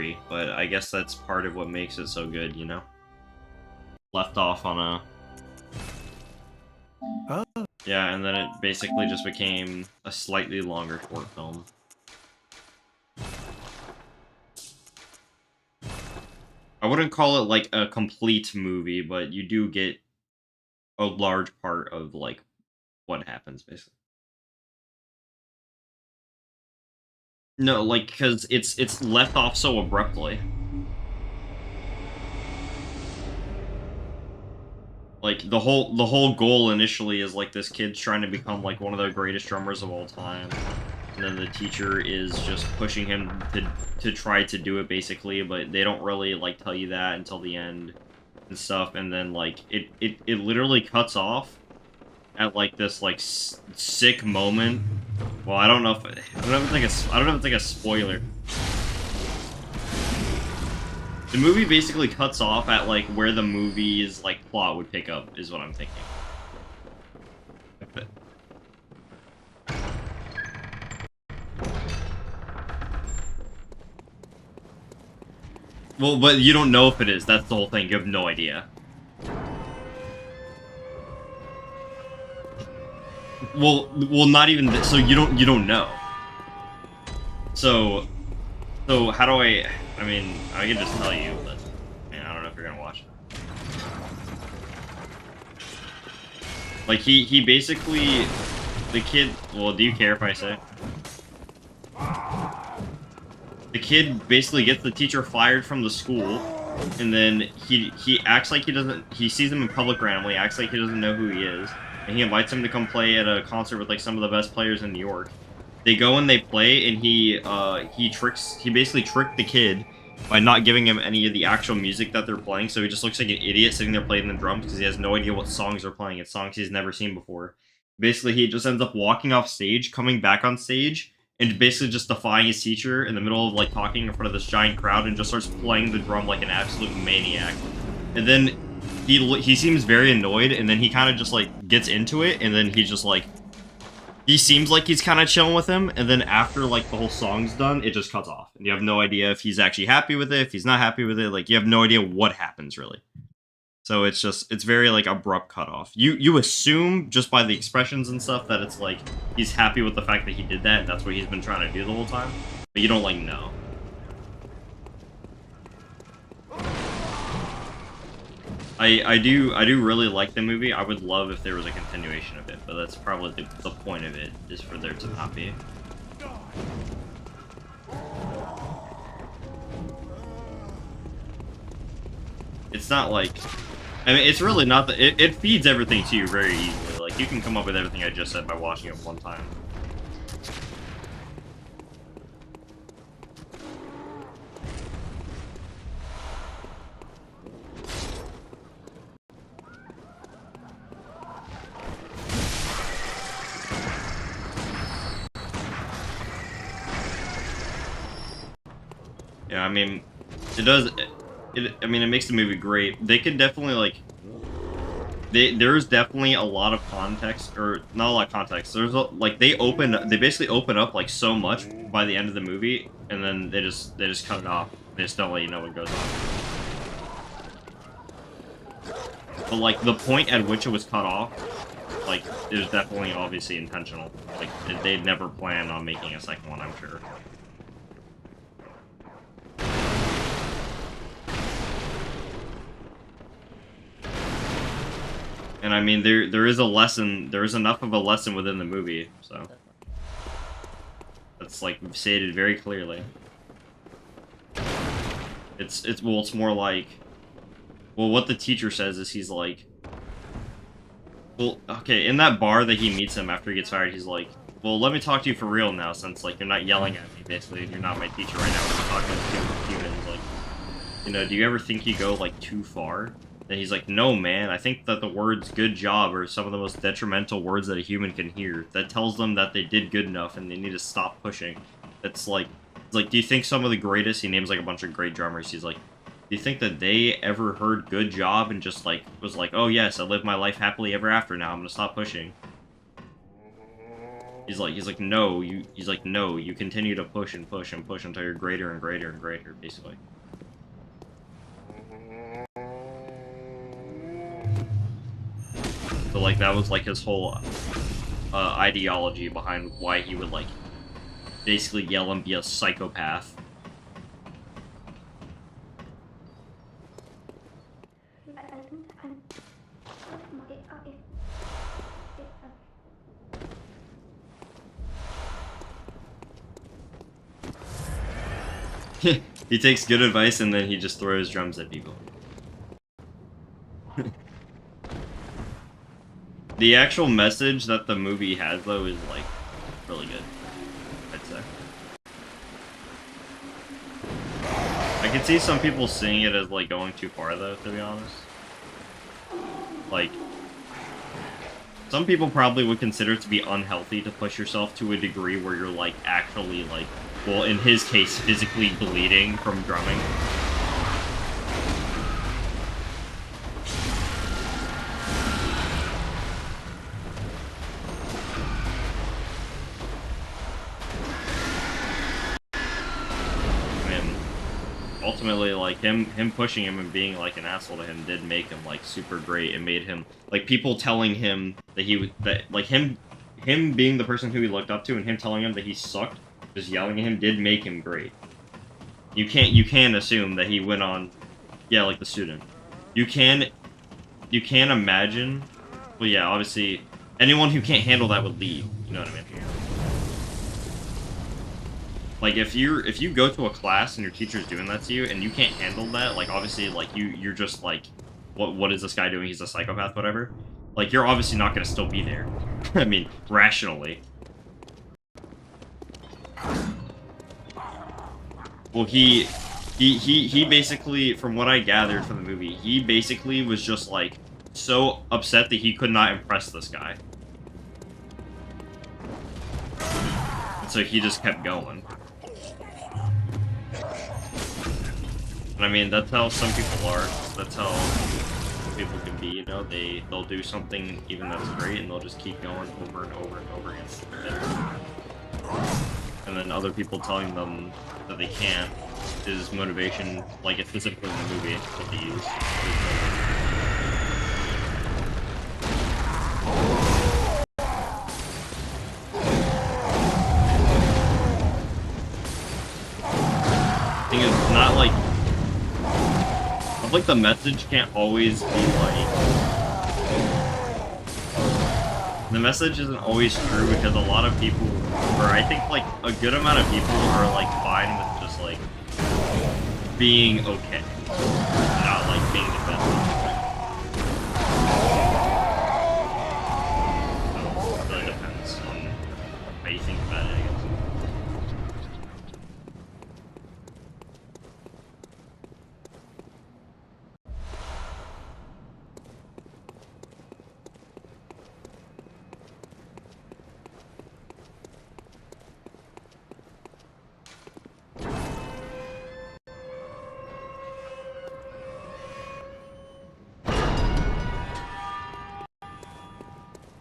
abruptly, but I guess that's part of what makes it so good, you know? Left off on a... Oh. Yeah, and then it basically just became a slightly longer short film. I wouldn't call it, like, a complete movie, but you do get a large part of, like, what happens, basically. No, like, because it's left off so abruptly. Like, the whole goal initially is, like, this kid's trying to become, like, one of the greatest drummers of all time. And then the teacher is just pushing him to try to do it, basically, but they don't really, like, tell you that until the end and stuff, and then, like, it literally cuts off at, like, this, like, sick moment. Well, I don't know if... I don't even think a spoiler. The movie basically cuts off at, like, where the movie's, like, plot would pick up, is what I'm thinking. Well, but you don't know if it is. That's the whole thing. You have no idea. Well, not even so you don't know. So how do I mean, I can just tell you, but man, I don't know if you're gonna watch it. Like he basically, the kid. Well, do you care if I say? The kid basically gets the teacher fired from the school, and then he acts like he doesn't. He sees him in public randomly, acts like he doesn't know who he is, and he invites him to come play at a concert with, like, some of the best players in New York. They go and they play, and he basically tricked the kid by not giving him any of the actual music that they're playing, so he just looks like an idiot sitting there playing the drums because he has no idea what songs they're playing. It's songs he's never seen before. Basically, he just ends up walking off stage, coming back on stage, and basically just defying his teacher in the middle of, like, talking in front of this giant crowd, and just starts playing the drum like an absolute maniac. And then he seems very annoyed, and then he kind of just, like, gets into it, and then he's just, like, he seems like he's kind of chilling with him, and then after, like, the whole song's done, it just cuts off. And you have no idea if he's actually happy with it, if he's not happy with it, like, you have no idea what happens, really. So it's very, like, abrupt cutoff. You assume, just by the expressions and stuff, that it's, like, he's happy with the fact that he did that, and that's what he's been trying to do the whole time. But you don't, like, know. I do really like the movie. I would love if there was a continuation of it, but that's probably the point of it, is for there to not be. It's not like... I mean, it's really not that... It feeds everything to you very easily. Like, you can come up with everything I just said by watching it one time. Yeah, I mean, it does... I mean, it makes the movie great. They could definitely, like... There's definitely a lot of context, or not a lot of context. There's like they basically open up, like, so much by the end of the movie, and then they just cut it off. They just don't let you know what goes on. But, like, the point at which it was cut off, like, it was definitely obviously intentional. Like, they'd never planned on making a second one, I'm sure. And I mean, there is a lesson, there is enough of a lesson within the movie, so that's, like, stated very clearly. It's more like, well, what the teacher says is, he's like, well, okay, in that bar that he meets him after he gets fired, he's like, well, let me talk to you for real now, since, like, you're not yelling at me, basically, and you're not my teacher right now, we're talking to humans, like, you know, do you ever think you go, like, too far? And he's like, no, man, I think that the words good job are some of the most detrimental words that a human can hear. That tells them that they did good enough and they need to stop pushing. It's like, do you think some of the greatest, he names, like, a bunch of great drummers, he's like, do you think that they ever heard good job and just, like, was like, oh yes, I live my life happily ever after now, I'm gonna stop pushing? He's like, no, he's like, no, you continue to push and push and push until you're greater and greater and greater, basically. So, like, that was, like, his whole, ideology behind why he would, like, basically yell and be a psychopath. He takes good advice and then he just throws drums at people. The actual message that the movie has, though, is, like, really good, I'd say. I can see some people seeing it as, like, going too far, though, to be honest. Like, some people probably would consider it to be unhealthy to push yourself to a degree where you're, like, actually, like, well, in his case, physically bleeding from drumming. Ultimately, like, him pushing him and being, like, an asshole to him did make him, like, super great. It made him, like, people telling him that him being the person who he looked up to and him telling him that he sucked, just yelling at him, did make him great. You can't assume that he went on, yeah, like the student. You can't imagine, well, yeah, obviously, anyone who can't handle that would leave, you know what I mean? Like, if you go to a class and your teacher's doing that to you and you can't handle that, like, obviously, like, you're just like, what is this guy doing? He's a psychopath, whatever. Like, you're obviously not gonna still be there. I mean, rationally. Well, he basically, from what I gathered from the movie, he basically was just, like, so upset that he could not impress this guy. And so he just kept going. And I mean, that's how some people are. That's how some people can be, you know? They'll do something even that's great, and they'll just keep going over and over and over again. And then other people telling them that they can't is motivation, like it's specifically in the movie, what they use. Thing is, it's not like, I feel like the message can't always be like, the message isn't always true because a lot of people, or I think like a good amount of people are like fine with just like being okay, not like being defensive. So it really depends on how you think about it, I guess.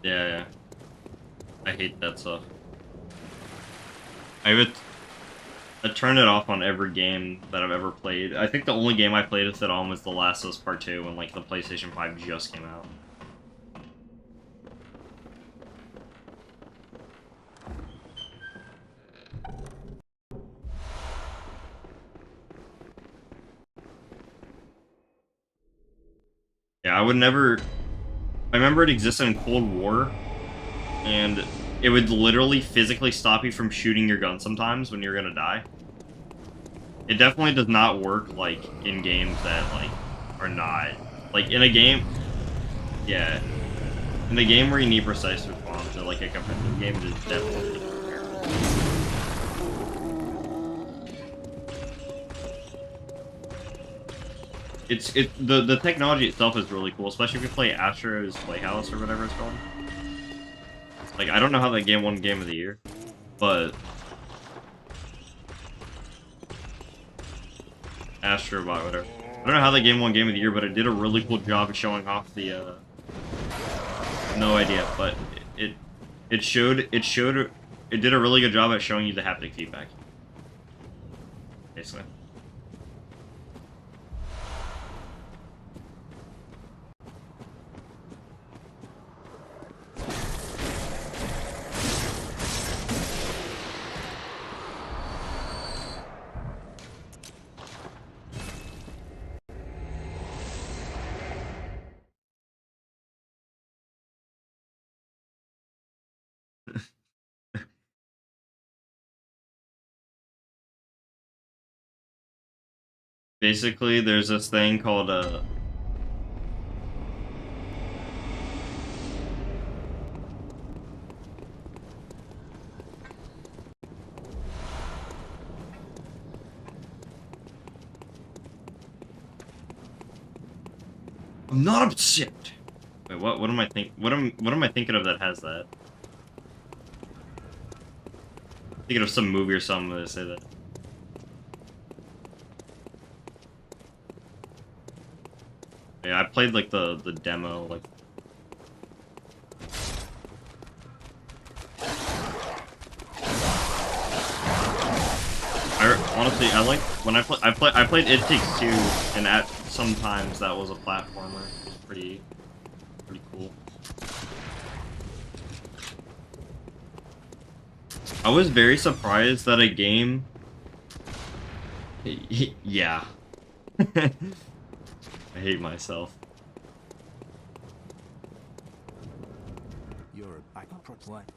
Yeah, I hate that stuff. I turn it off on every game that I've ever played. I think the only game I played with it on was The Last of Us Part 2 when like the PlayStation 5 just came out. Yeah, I would never... I remember it existed in Cold War, and it would literally physically stop you from shooting your gun sometimes when you're gonna die. It definitely does not work, like, in games that, like, are not... Like, in a game... Yeah. In a game where you need precise response, or, like, a competitive game, it is definitely terrible. The technology itself is really cool, especially if you play Astro's Playhouse or whatever it's called. Like, I don't know how that game won Game of the Year, but Astrobot, whatever. I don't know how that game won Game of the Year, but it did a really cool job of showing off the, no idea, but it did a really good job at showing you the haptic feedback. Basically. Basically, there's this thing called I'm not upset. Wait, what am I what am I thinking of that has that? Thinking of some movie or something that say that. Yeah, I played like the demo like. Honestly, I like when I played It Takes Two, and at sometimes that was a platformer. It was pretty cool. I was very surprised that a game. Yeah. I hate myself. You're a what?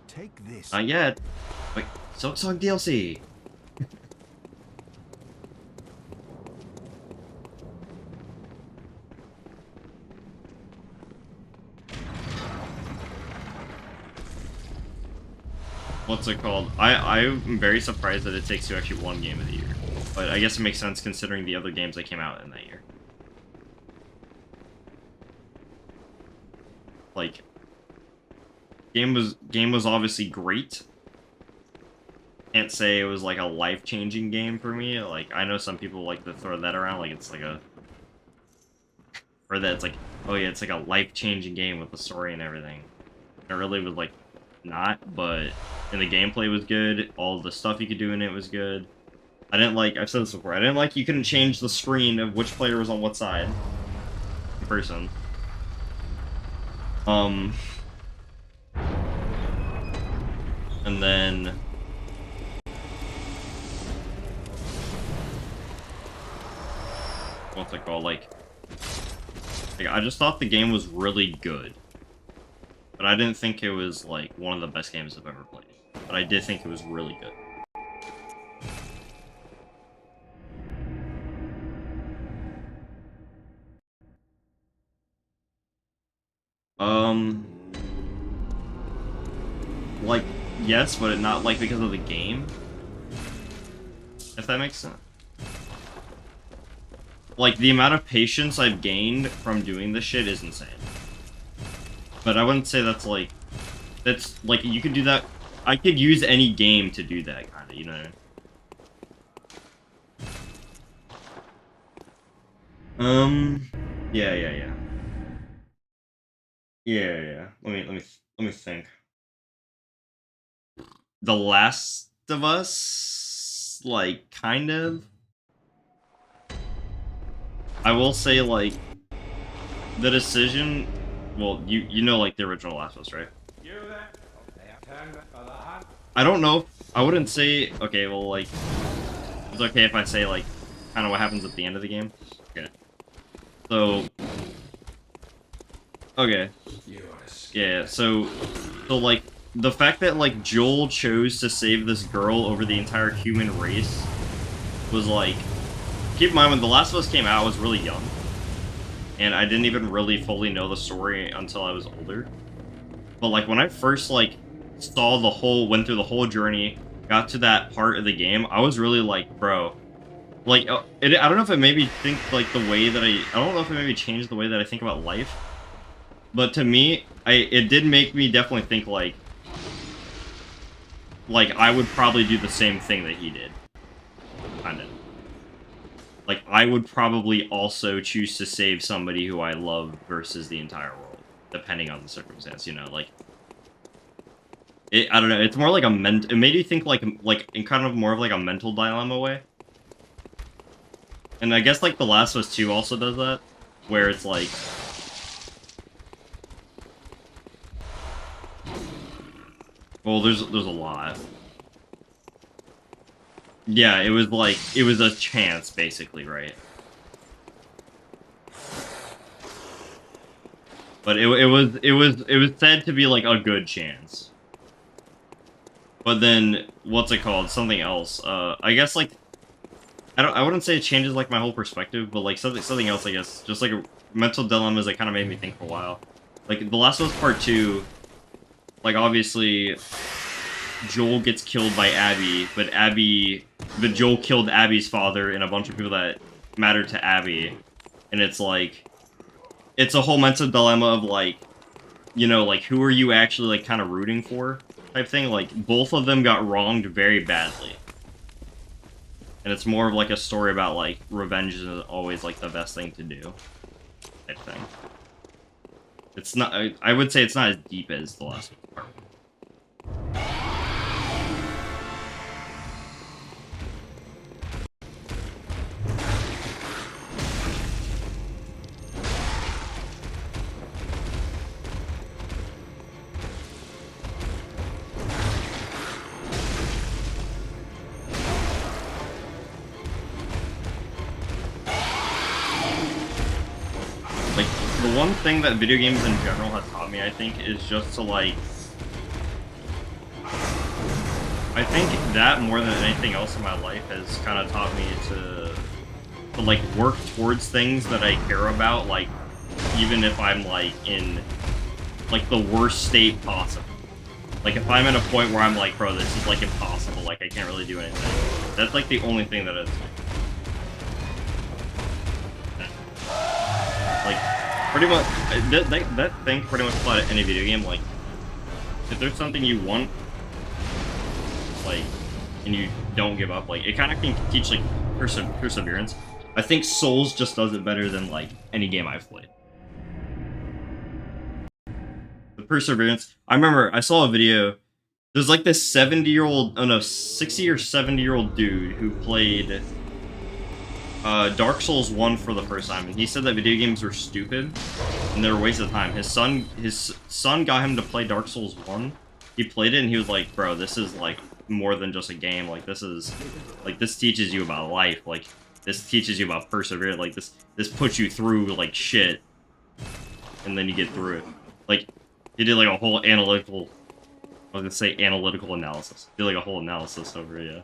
Take this. Not yet. Wait, Silksong DLC. What's it called? I'm very surprised that It Takes Two actually won Game of the Year. But I guess it makes sense considering the other games that came out in that year. Like, game was obviously great. Can't say it was like a life-changing game for me. Like, I know some people like to throw that around like it's like a, or that it's like, oh yeah, it's like a life-changing game with the story and everything. It really was like not, but and the gameplay was good. All the stuff you could do in it was good. I didn't like, I've said this before, I didn't like you couldn't change the screen of which player was on what side in person. And then what's it called? Like I just thought the game was really good. But I didn't think it was like one of the best games I've ever played. But I did think it was really good. Like, yes, but not like because of the game. If that makes sense. Like, the amount of patience I've gained from doing this shit is insane. But I wouldn't say that's like, you could do that. I could use any game to do that, kind of, you know? Yeah. Yeah. Let me think. The Last of Us, like, kind of. I will say, like, the decision. Well, you know, like the original Last of Us, right? I don't know. I wouldn't say. Okay, well, like, it's okay if I say like, kind of what happens at the end of the game. Okay. So. Okay. Yeah. So like the fact that like Joel chose to save this girl over the entire human race was like. Keep in mind when The Last of Us came out, I was really young. And I didn't even really fully know the story until I was older. But like when I first like saw went through the whole journey, got to that part of the game, I was really like, bro, like I don't know if it made me think like the way that I don't know if it made me change the way that I think about life. But to me, it did make me definitely think like I would probably do the same thing that he did. Kind of. Like, I would probably also choose to save somebody who I love versus the entire world, depending on the circumstance, you know, like, I don't know. It's more like a it made you think like in kind of more of like a mental dilemma way. And I guess like The Last of Us 2 also does that, where it's like, well, there's a lot. Yeah, it was like it was a chance basically, right? But it was said to be like a good chance. But then what's it called? Something else. I guess like I wouldn't say it changes like my whole perspective, but like something else, I guess. Just like a mental dilemmas that kind of made me think for a while. Like The Last of Us Part 2, like obviously Joel gets killed by Abby, but Joel killed Abby's father and a bunch of people that mattered to Abby. And it's like it's a whole mental dilemma of like, you know, like who are you actually like kind of rooting for type thing. Like both of them got wronged very badly. And it's more of like a story about like revenge is always like the best thing to do type thing. It's not, I would say it's not as deep as the last part. Like, the one thing that video games in general has taught me, I think, is just to, like... I think that, more than anything else in my life, has kind of taught me to, like, work towards things that I care about, like, even if I'm, like, in, like, the worst state possible. Like, if I'm at a point where I'm like, bro, this is, like, impossible, like, I can't really do anything. That's, like, the only thing that it's, like, pretty much, that thing pretty much applies to any video game. Like, if there's something you want, like, and you don't give up, like, it kind of can teach, like, perseverance. I think Souls just does it better than, like, any game I've played. The perseverance. I remember, I saw a video, there's, like, this 70-year-old, oh no, 60 or 70-year-old dude who played Dark Souls 1 for the first time, and he said that video games were stupid and they were a waste of time. His son got him to play Dark Souls 1. He played it and he was like, bro, this is like more than just a game. Like, this is like, this teaches you about life. Like, this teaches you about perseverance. Like, this puts you through like shit, and then you get through it. Like, he did like a whole analytical, I was gonna say analytical analysis. He did like a whole analysis over it, yeah.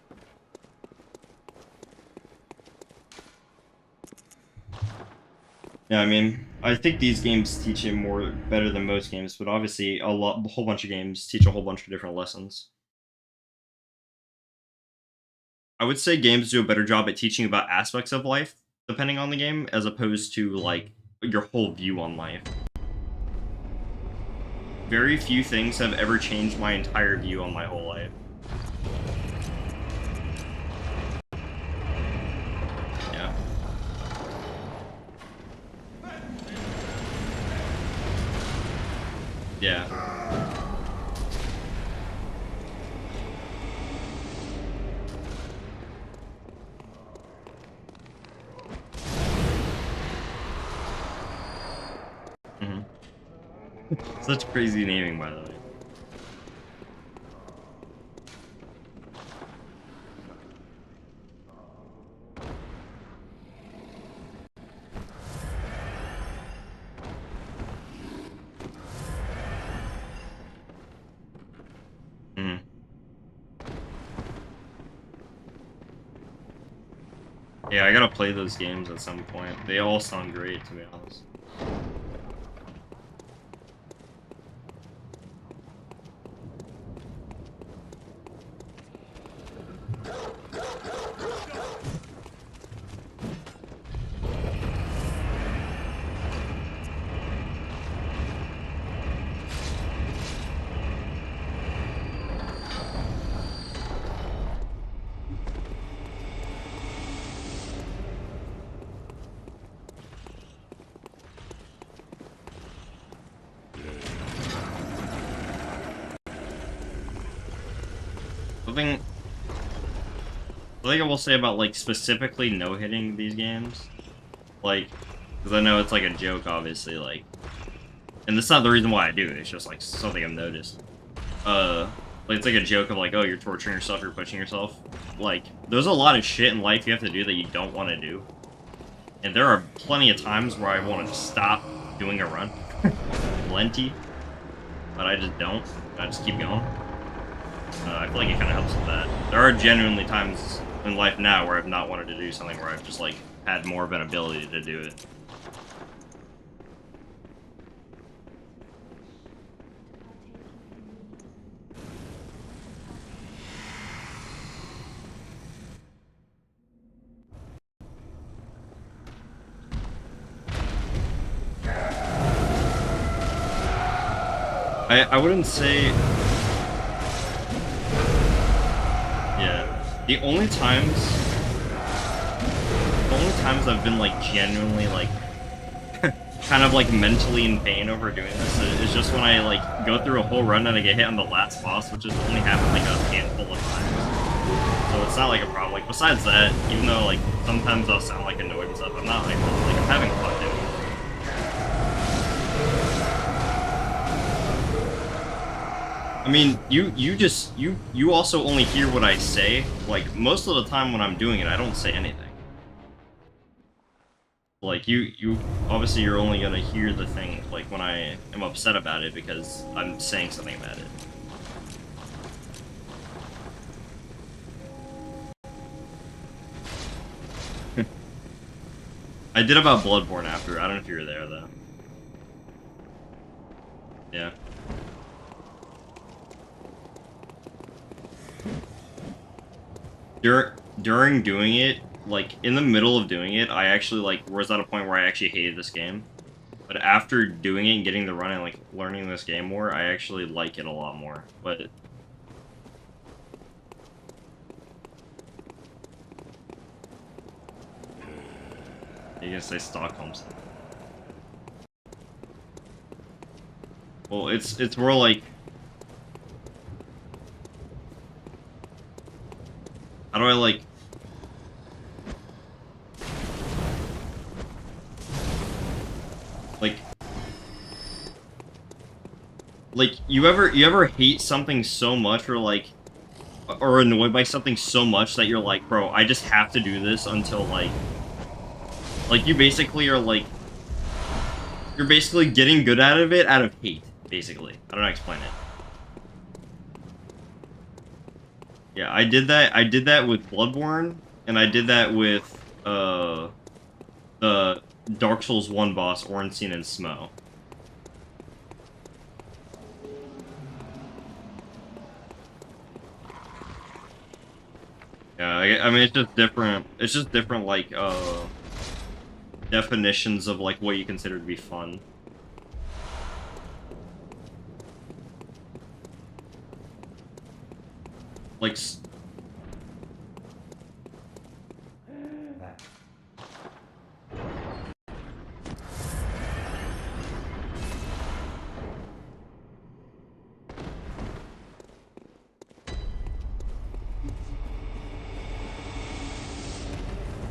Yeah, I mean, I think these games teach it better than most games, but obviously a whole bunch of games teach a whole bunch of different lessons. I would say games do a better job at teaching about aspects of life, depending on the game, as opposed to, like, your whole view on life. Very few things have ever changed my entire view on my whole life. Yeah. Yeah. Such crazy naming, by the way. Yeah, I gotta play those games at some point. They all sound great, to be honest. Something I will say about, like, specifically no-hitting these games, like, because I know it's, like, a joke, obviously, like, and that's not the reason why I do it, it's just, like, something I've noticed. Like, it's like a joke of, like, oh, you're torturing yourself, you're pushing yourself. Like, there's a lot of shit in life you have to do that you don't want to do. And there are plenty of times where I want to stop doing a run. Plenty. But I just don't. I just keep going. I feel like it kind of helps with that. There are genuinely times in life now where I've not wanted to do something where I've just, like, had more of an ability to do it. I wouldn't say... Yeah. The only times I've been, like, genuinely, like, kind of, like, mentally in pain over doing this is just when I, like, go through a whole run and I get hit on the last boss, which has only happened, like, a handful of times. So it's not, like, a problem. Like, besides that, even though, like, sometimes I'll sound, like, annoyed and stuff, I'm not, like, I'm having fun doing it. I mean, you also only hear what I say. Like, most of the time when I'm doing it, I don't say anything. Like, obviously you're only gonna hear the thing, like, when I am upset about it because I'm saying something about it. I did about Bloodborne after. I don't know if you were there, though. Yeah. During doing it, like, in the middle of doing it, I actually, like, was at a point where I actually hated this game. But after doing it and getting the run and, like, learning this game more, I actually like it a lot more. But... You gonna say Stockholm? Well, it's more like... How do I, like... Like, you ever hate something so much or, like... Or annoyed by something so much that you're like, bro, I just have to do this until, like... Like, you basically are, like... You're basically getting good out of it out of hate, basically. I don't know how to explain it. Yeah, I did that with Bloodborne, and I did that with, the Dark Souls 1 boss, Ornstein and Smo. Yeah, I mean, it's just different, like, definitions of, like, what you consider to be fun. Like,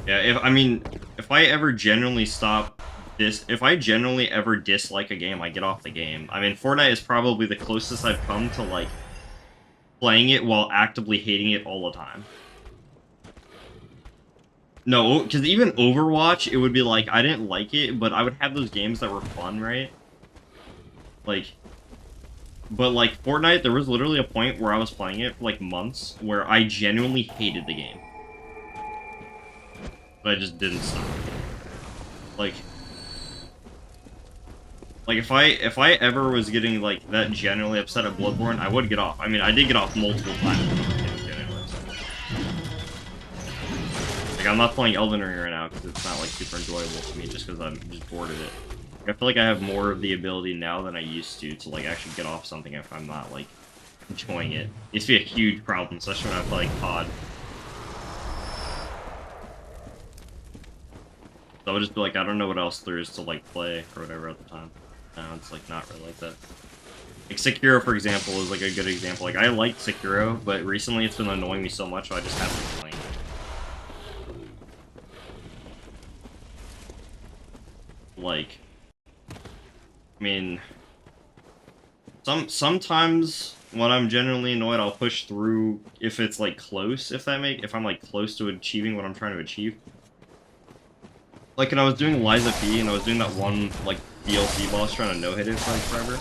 yeah, if I ever genuinely if I genuinely ever dislike a game, I get off the game. I mean, Fortnite is probably the closest I've come to, like, playing it while actively hating it all the time. No, because even Overwatch, it would be like, I didn't like it, but I would have those games that were fun, right? Like, but, like, Fortnite, there was literally a point where I was playing it for, like, months, where I genuinely hated the game. But I just didn't stop. Like, if I ever was getting, like, that genuinely upset at Bloodborne, I would get off. I mean, I did get off multiple times. Like, I'm not playing Elden Ring right now because it's not, like, super enjoyable to me just because I'm just bored of it. Like, I feel like I have more of the ability now than I used to, like, actually get off something if I'm not, like, enjoying it. It used to be a huge problem, especially when I play, like, COD. So I would just be like, I don't know what else there is to, like, play or whatever at the time. Now it's, like, not really like that. Like Sekiro, for example, is like a good example. Like I like Sekiro, but recently it's been annoying me so much, so I just haven't been playing it. Like, I mean, sometimes when I'm genuinely annoyed, I'll push through if it's like close. If I'm like close to achieving what I'm trying to achieve. Like when I was doing Liza P and I was doing that one like DLC boss trying to no-hit it for like forever.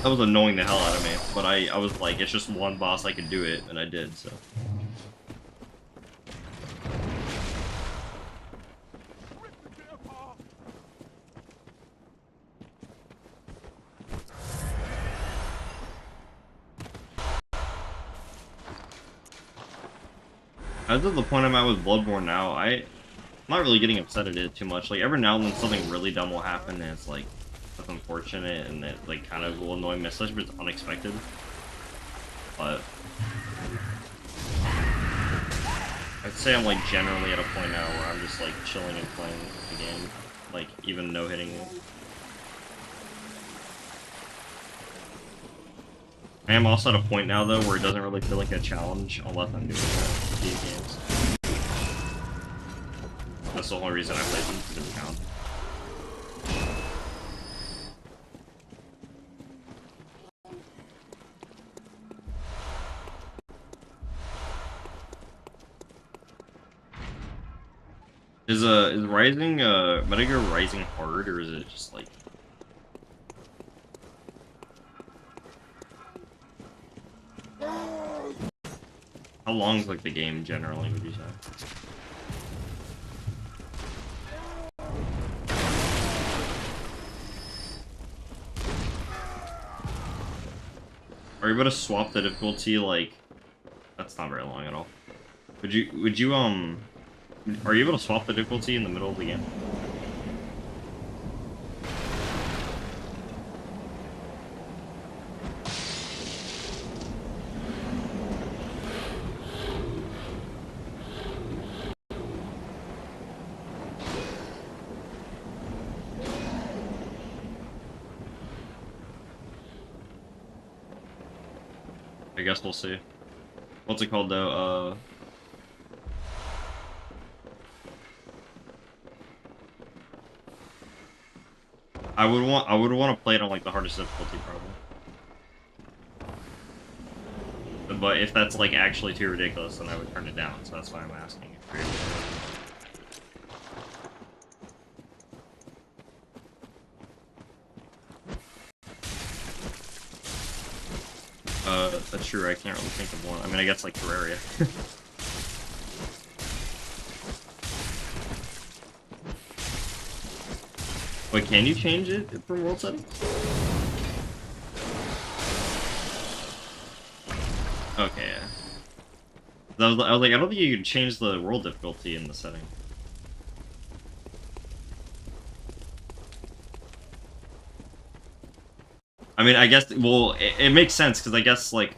That was annoying the hell out of me, but I was like, it's just one boss, I could do it, and I did, so. As of the point I'm at with Bloodborne now, I'm not really getting upset at it too much. Like, every now and then something really dumb will happen, and it's like, that's unfortunate, and it like kind of will annoy me, especially if it's unexpected. But I'd say I'm like generally at a point now where I'm just like chilling and playing the game, like even no-hitting it. I am also at a point now though where it doesn't really feel like a challenge unless I'm doing these games. That's the only reason I play them, because it count. Is Rising Metal Gear Rising hard, or is it just like how long is like the game generally, would you say? Are you able to swap the difficulty? Like, that's not very long at all. Would you are you able to swap the difficulty in the middle of the game? I guess we'll see. What's it called though? I would want to play it on like the hardest difficulty probably. But if that's like actually too ridiculous, then I would turn it down. So that's why I'm asking. That's true. I can't really think of one. I mean, I guess like Terraria. Wait, can you change it from world settings? Okay. I was like, I don't think you can change the world difficulty in the setting. I mean, I guess, well, it makes sense, because I guess, like,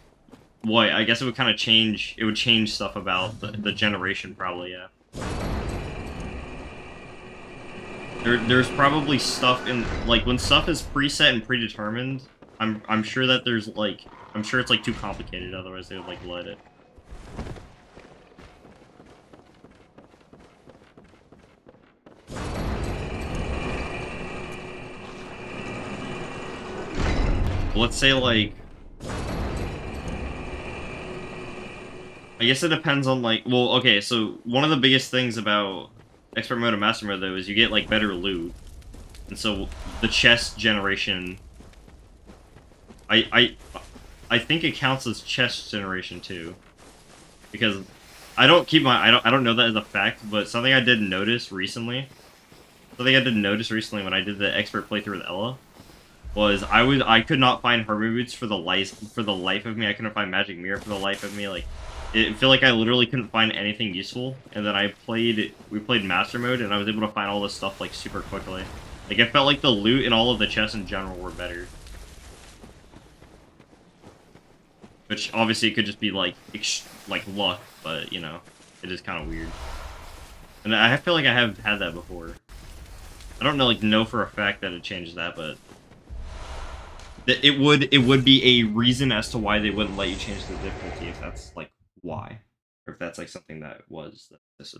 what, I guess it would kind of change, it would change stuff about the generation, probably, yeah. There's probably stuff in, like, when stuff is preset and predetermined, I'm sure that there's, like, I'm sure it's, like, too complicated, otherwise they would, like, let it. Let's say, like, I guess it depends on, like, well, okay, so one of the biggest things about expert mode and master mode, though, is you get, like, better loot. And so the chest generation, I think it counts as chest generation, too. Because I don't know that as a fact, but something I did notice recently, when I did the expert playthrough with Ella, was I could not find Hermit Boots for the life of me. I couldn't find Magic Mirror for the life of me. Like, it felt like I literally couldn't find anything useful. And then we played Master Mode, and I was able to find all this stuff like super quickly. Like, it felt like the loot and all of the chests in general were better. Which obviously it could just be like luck, but you know, it is kind of weird. And I feel like I have had that before. I don't know for a fact that it changes that, but that it would be a reason as to why they wouldn't let you change the difficulty if that's like why, or if that's like something that was this.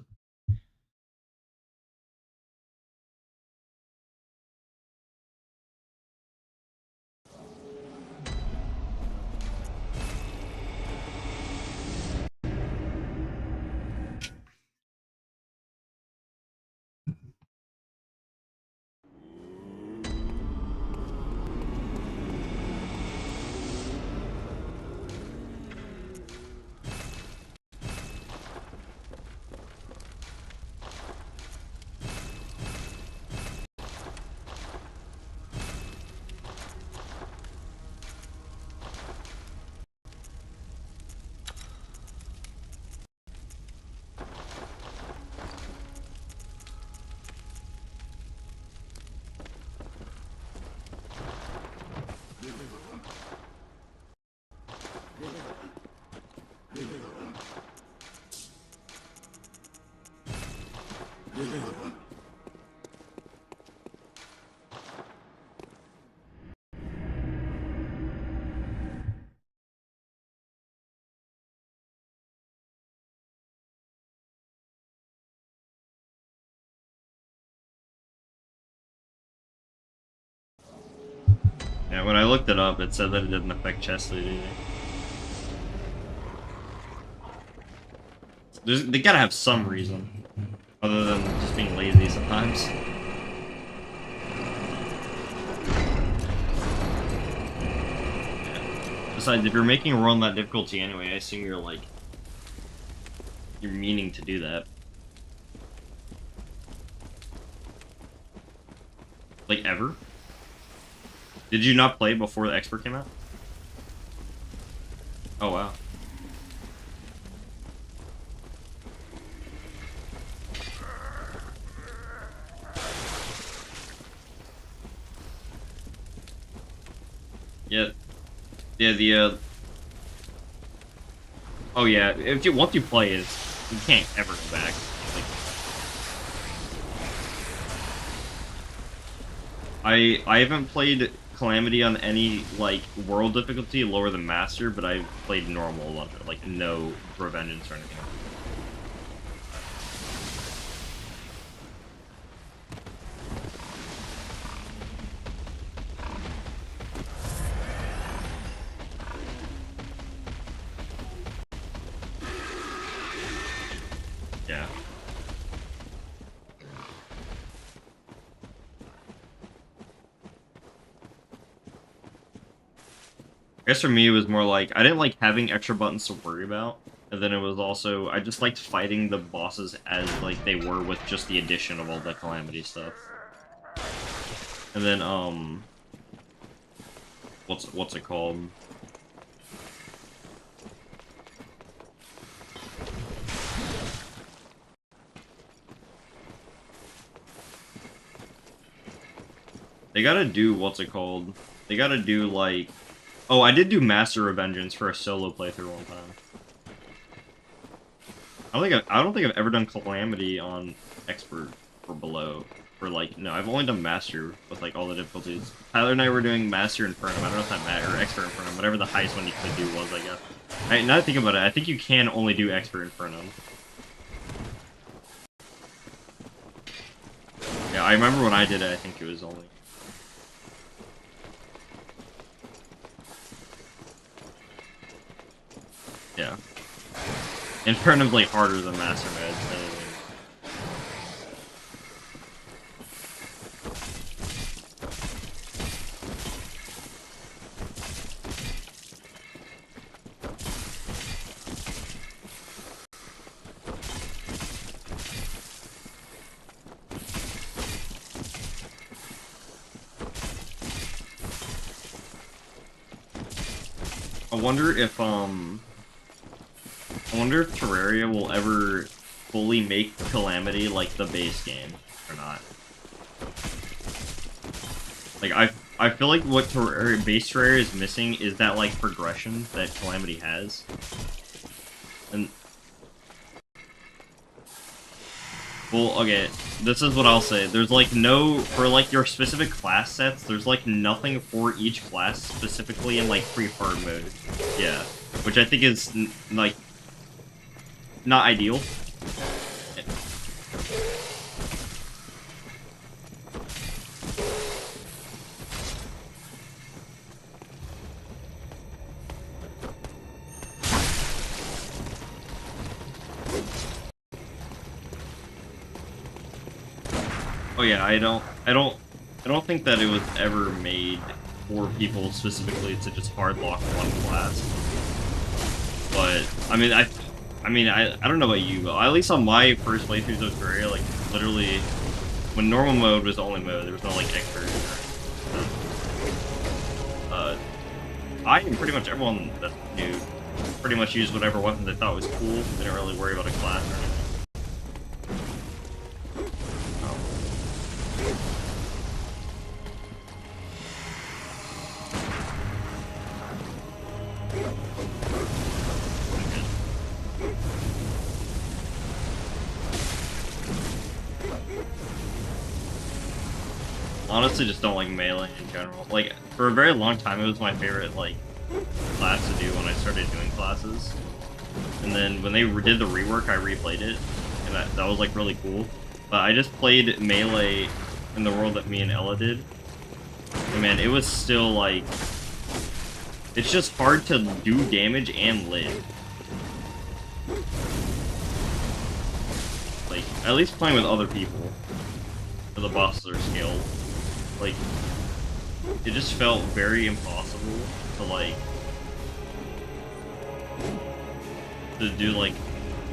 Yeah, when I looked it up, it said that it didn't affect chest loot either. They gotta have some reason, other than just being lazy sometimes. Yeah. Besides, if you're making a run that difficulty anyway, I assume you're like, you're meaning to do that. Like, ever? Did you not play before the expert came out? Oh, wow. Yeah. Yeah, oh yeah, if you once you play it, you can't ever go back. Like, I haven't played Calamity on any like world difficulty lower than Master, but I've played normal, like no Revengeance or anything. Yeah. I guess for me, it was more like, I didn't like having extra buttons to worry about, and then it was also, I just liked fighting the bosses as, like, they were with just the addition of all the Calamity stuff. And then, what's it called? They gotta do, what's it called? They gotta do, like... Oh, I did do Master Revengeance for a solo playthrough one time. I don't think I've ever done Calamity on Expert or below. Or like, no, I've only done Master with like all the difficulties. Tyler and I were doing Master Infernum. I don't know if that mattered, or Expert Infernum, whatever the highest one you could do was, I guess. Now that I think about it, I think you can only do Expert Infernum. Yeah, I remember when I did it, I think it was only... Yeah. Infernum's like harder than Master Meds. I wonder if Terraria will ever fully make Calamity like the base game or not. Like I feel like what base Terraria is missing is that like progression that Calamity has. And Well, okay, this is what I'll say. There's like no for like your specific class sets. There's like nothing for each class specifically in like free-hard mode. Yeah, which I think is like not ideal. Oh yeah, I don't think that it was ever made for people specifically to just hard lock one class. But I don't know about you, but at least on my first playthroughs of Terraria, like literally, when normal mode was the only mode, there was no like extras. I and pretty much everyone that knew pretty much used whatever weapon they thought was cool. They didn't really worry about a class or anything. Honestly, just don't like melee in general. Like, for a very long time, it was my favorite, like, class to do when I started doing classes. And then when they did the rework, I replayed it, and that was, like, really cool. But I just played melee in the world that me and Ella did. And man, it was still, like... It's just hard to do damage and live. Like, at least playing with other people. Where the bosses are scaled. Like, it just felt very impossible to, like, to do, like,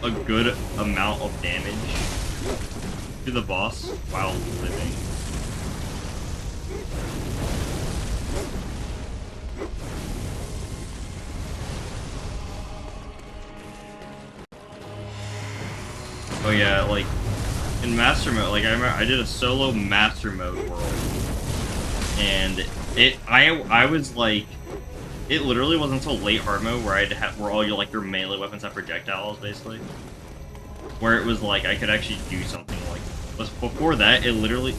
a good amount of damage to the boss while living. Oh yeah, like, in Master Mode, like, I remember I did a solo Master Mode world. And I was like, it literally wasn't until late hard mode where where all your like your melee weapons have projectiles basically, where it was like I could actually do something like. But before that, it literally.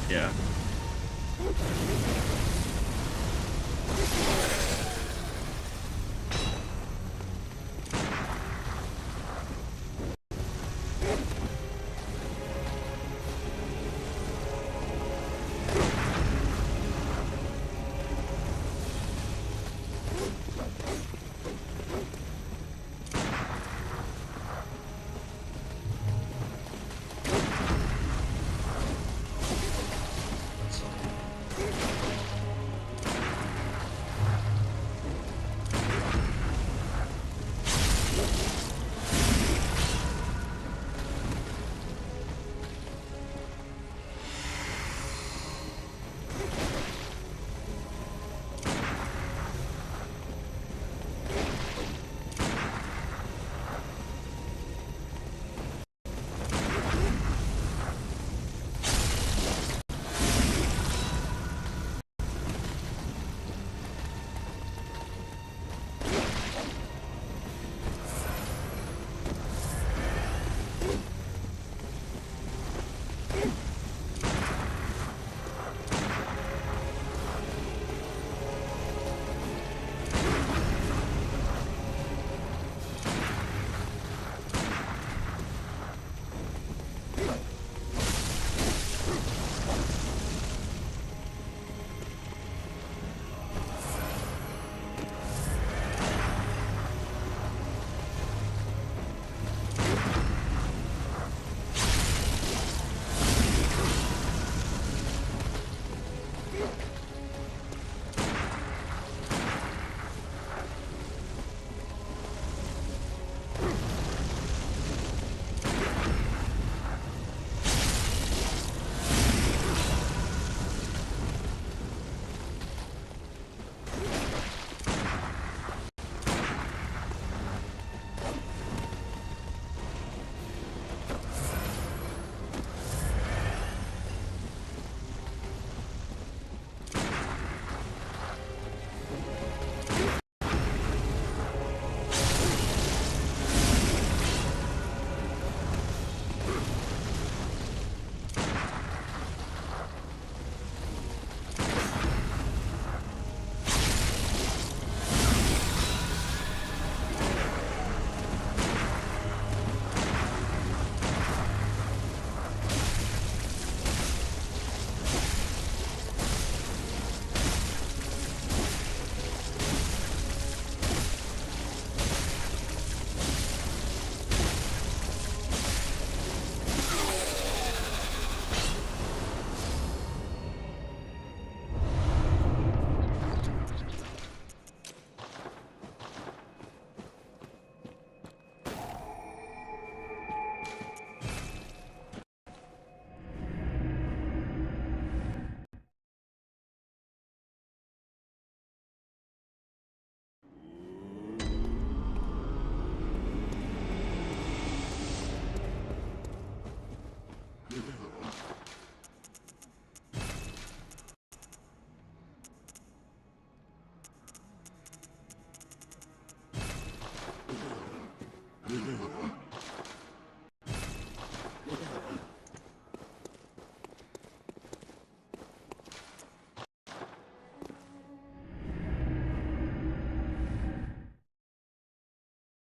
Yeah.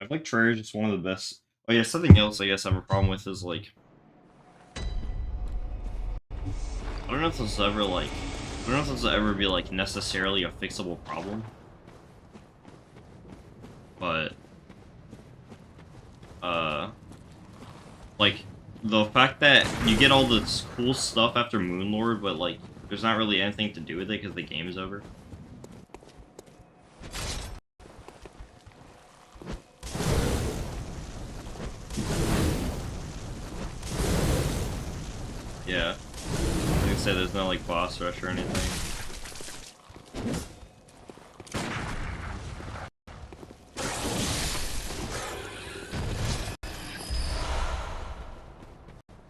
I feel like Terraria is just one of the best. Oh yeah, something else I guess I have a problem with is like, I don't know if this will ever like, I don't know if this will ever be like necessarily a fixable problem, but like the fact that you get all this cool stuff after Moonlord, but like there's not really anything to do with it because the game is over. Yeah. Like I said, there's no like boss rush or anything.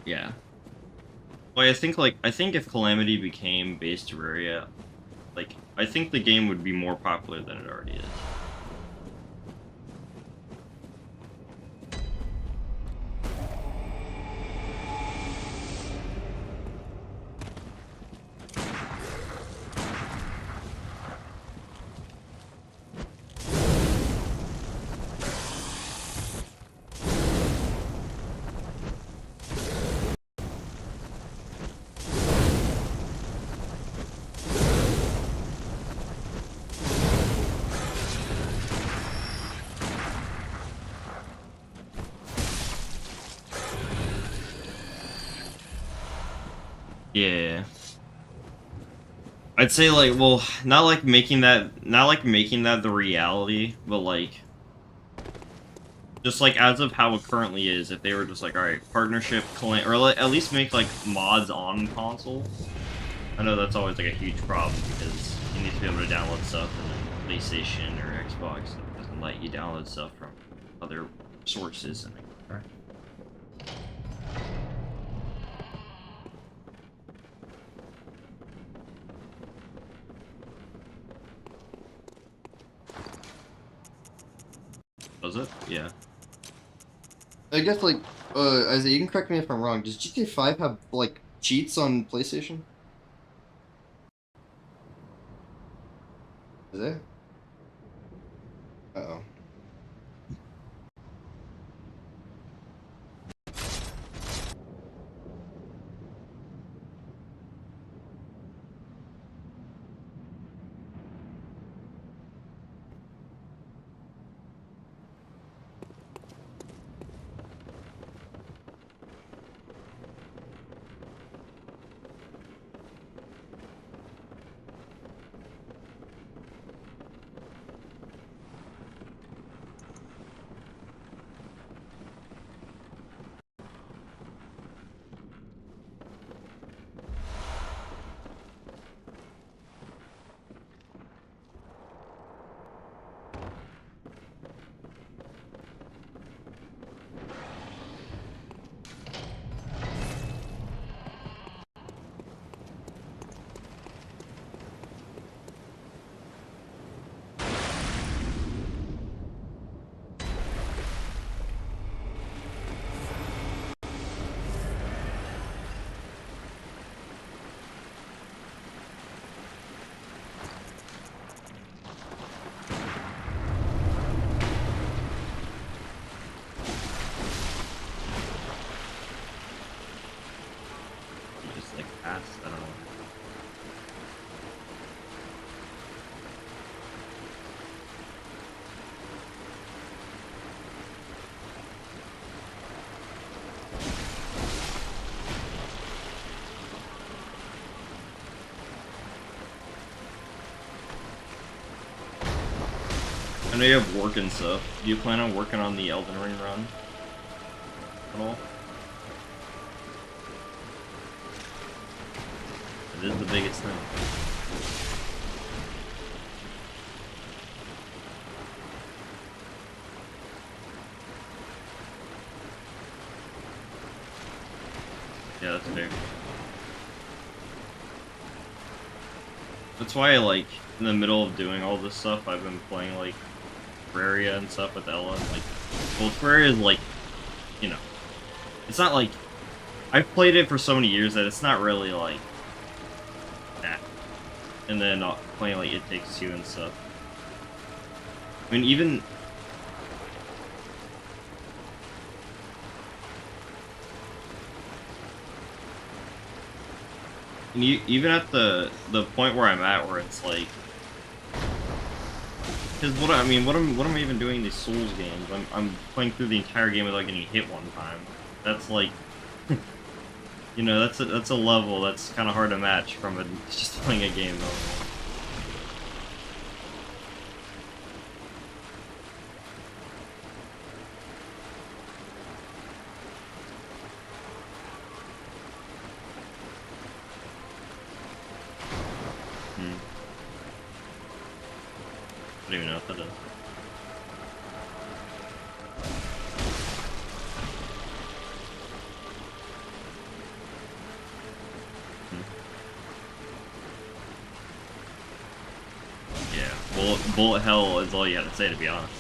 Yeah. Well, I think if Calamity became base Terraria, like I think the game would be more popular than it already is. Yeah. I'd say like, well, not like making that the reality, but like just like as of how it currently is, if they were just like, all right, partnership, or at least make like mods on console. I know that's always like a huge problem because you need to be able to download stuff, and then PlayStation or Xbox doesn't let you download stuff from other sources. And does it? Yeah. I guess like Isaiah, you can correct me if I'm wrong. Does GTA 5 have like cheats on PlayStation? Is it? Uh-oh. Just like past, I don't know. I know you have work and stuff. Do you plan on working on the Elden Ring run at all? It is the biggest thing. Yeah, that's fair. That's why, like, in the middle of doing all this stuff, I've been playing, like, Terraria and stuff with Ella. Like, well, Terraria is, like, you know, it's not like, I've played it for so many years that it's not really, like, that. And then playing, like, It Takes Two and stuff. I mean, even, And even at the point where I'm at, where it's like, because what am I even doing in these Souls games? I'm playing through the entire game without getting hit one time. That's like, you know, that's a level that's kind of hard to match from just playing a game though. I don't even know what that is. Yeah, bullet hell is all you gotta say, to be honest.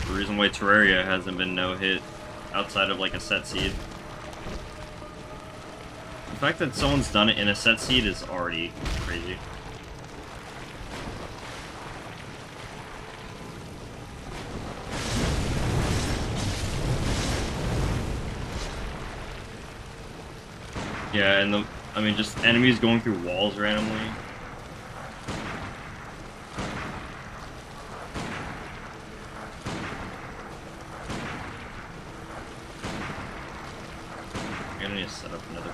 The reason why Terraria hasn't been no-hit outside of like a set seed. The fact that someone's done it in a set seed is already crazy. Yeah, and I mean, just enemies going through walls randomly. I'm gonna need to set up another.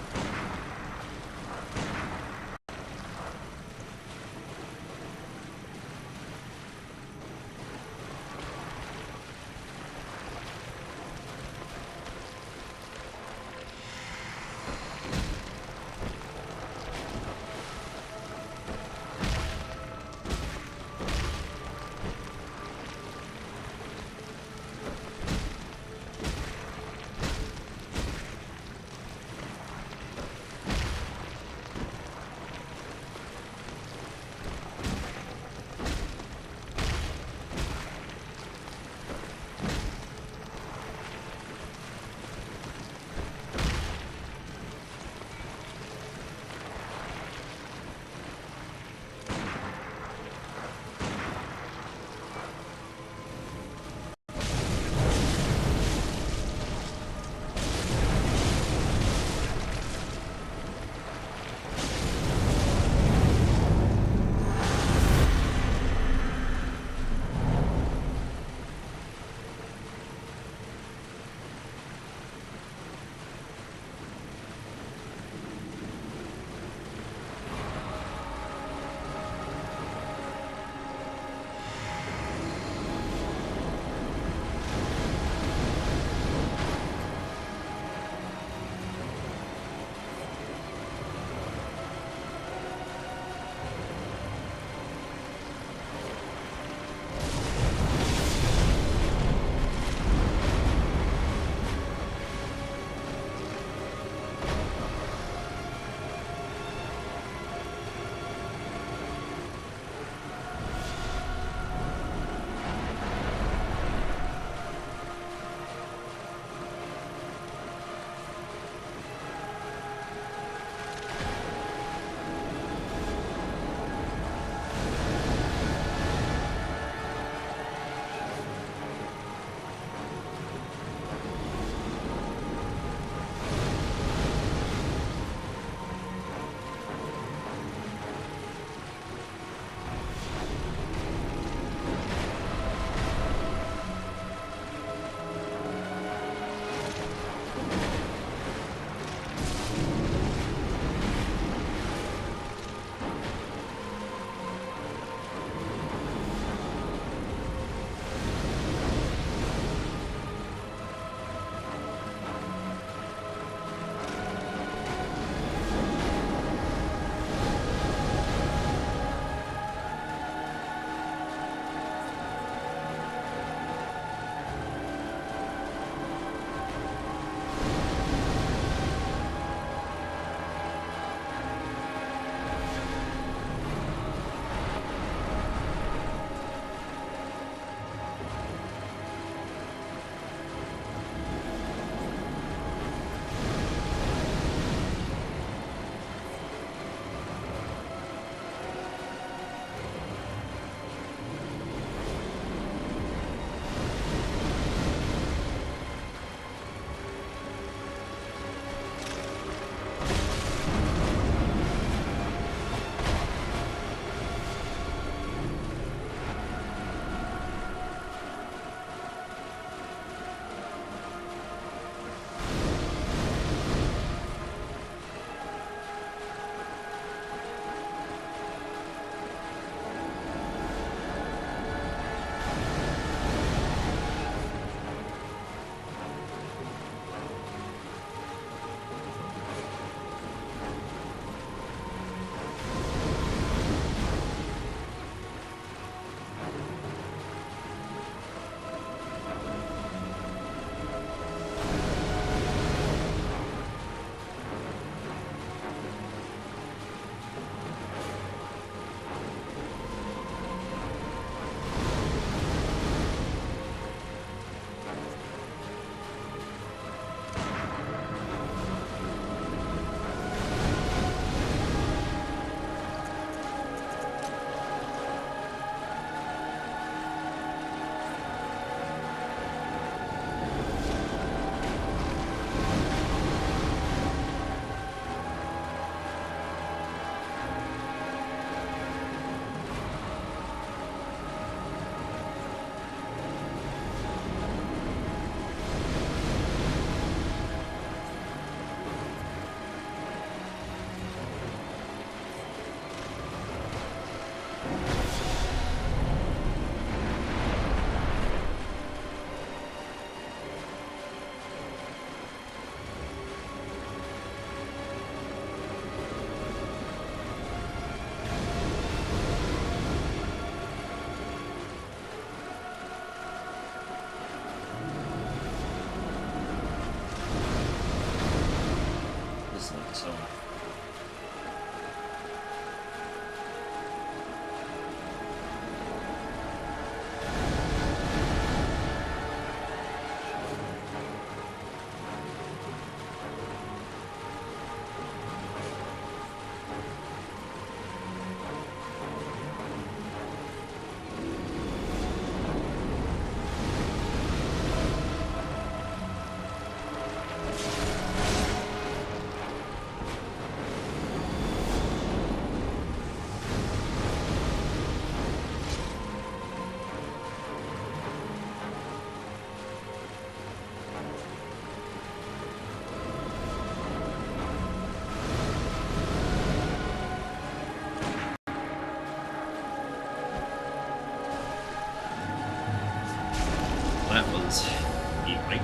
He fight.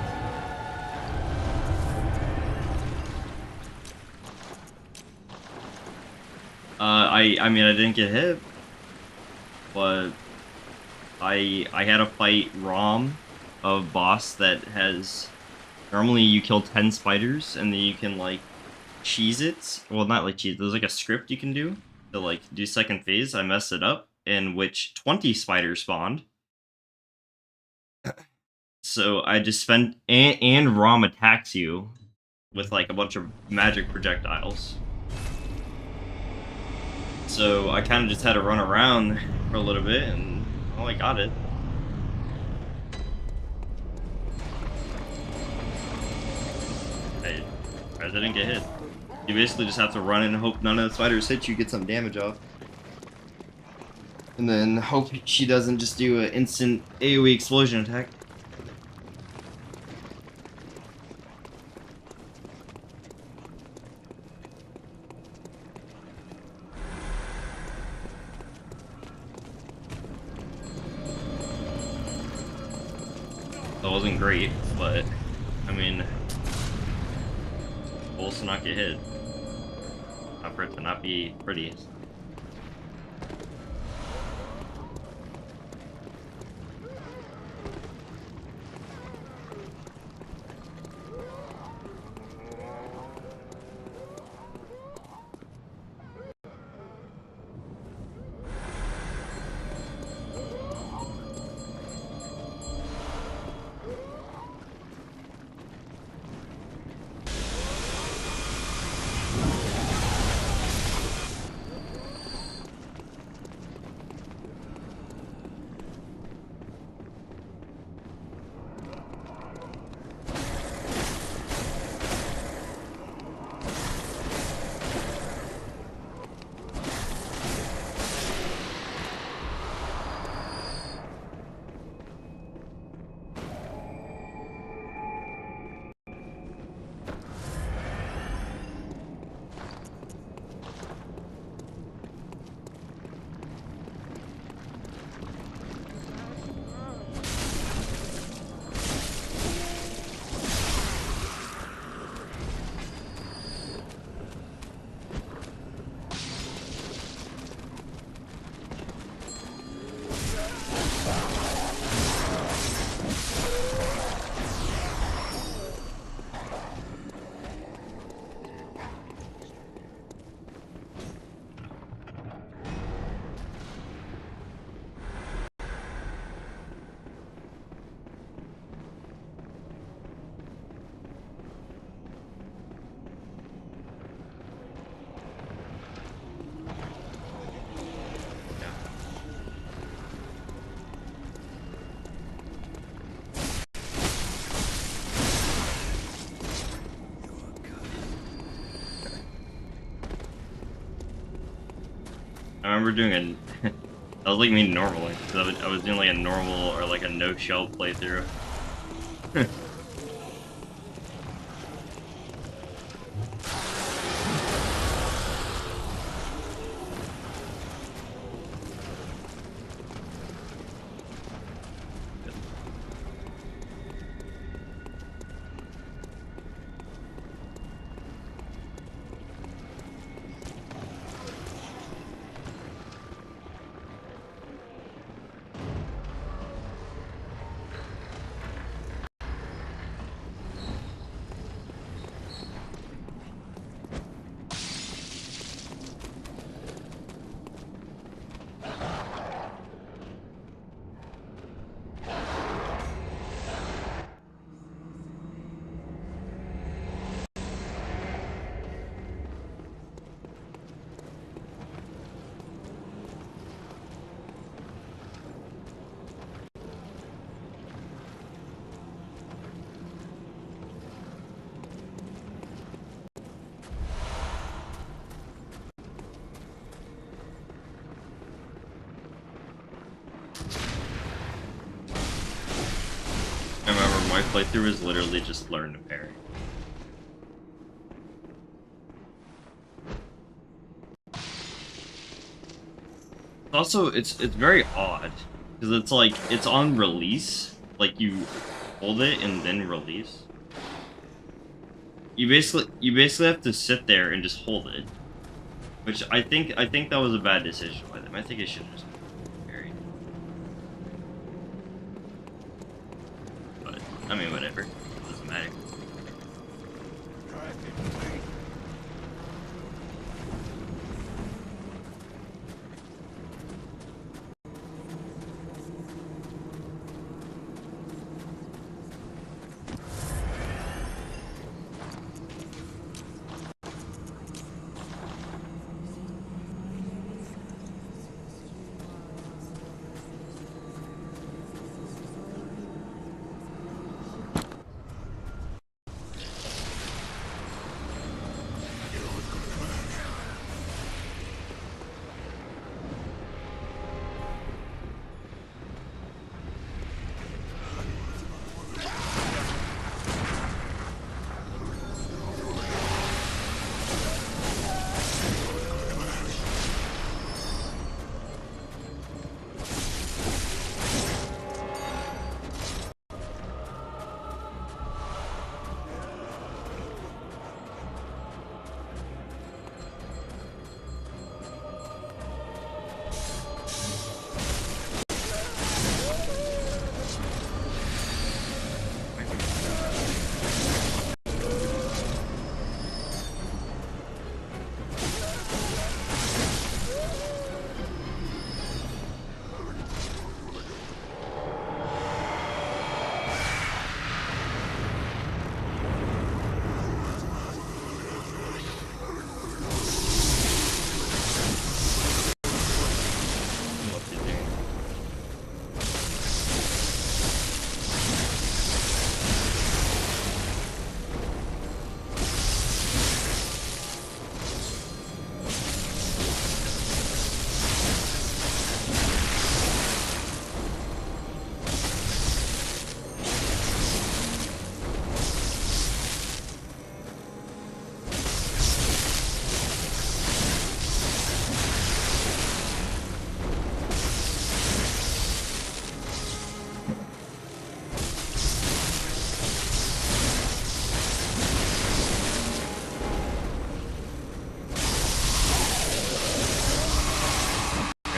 I mean I didn't get hit, but I had a fight ROM of boss that has normally you kill 10 spiders and then you can like cheese it. Well, not like cheese. There's like a script you can do to like do second phase. I messed it up in which 20 spiders spawned. So I just spent and ROM attacks you with like a bunch of magic projectiles. So I kind of just had to run around for a little bit, and oh, I got it. I didn't get hit. You basically just have to run and hope none of the spiders hit you, get some damage off. And then hope she doesn't just do an instant AoE explosion attack. That wasn't great, but I mean, goals to not get hit, not for it to not be pretty. I remember doing a that was like me normally, because I was doing like a normal or like a no shell playthrough. I remember my playthrough was literally just learn to parry. Also, it's very odd because it's like it's on release, like hold it and then release. You basically have to sit there and just hold it. Which I think that was a bad decision by them. I think it should have just buried. But I mean whatever. It doesn't matter. What to do.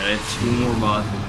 I have 2 more bosses.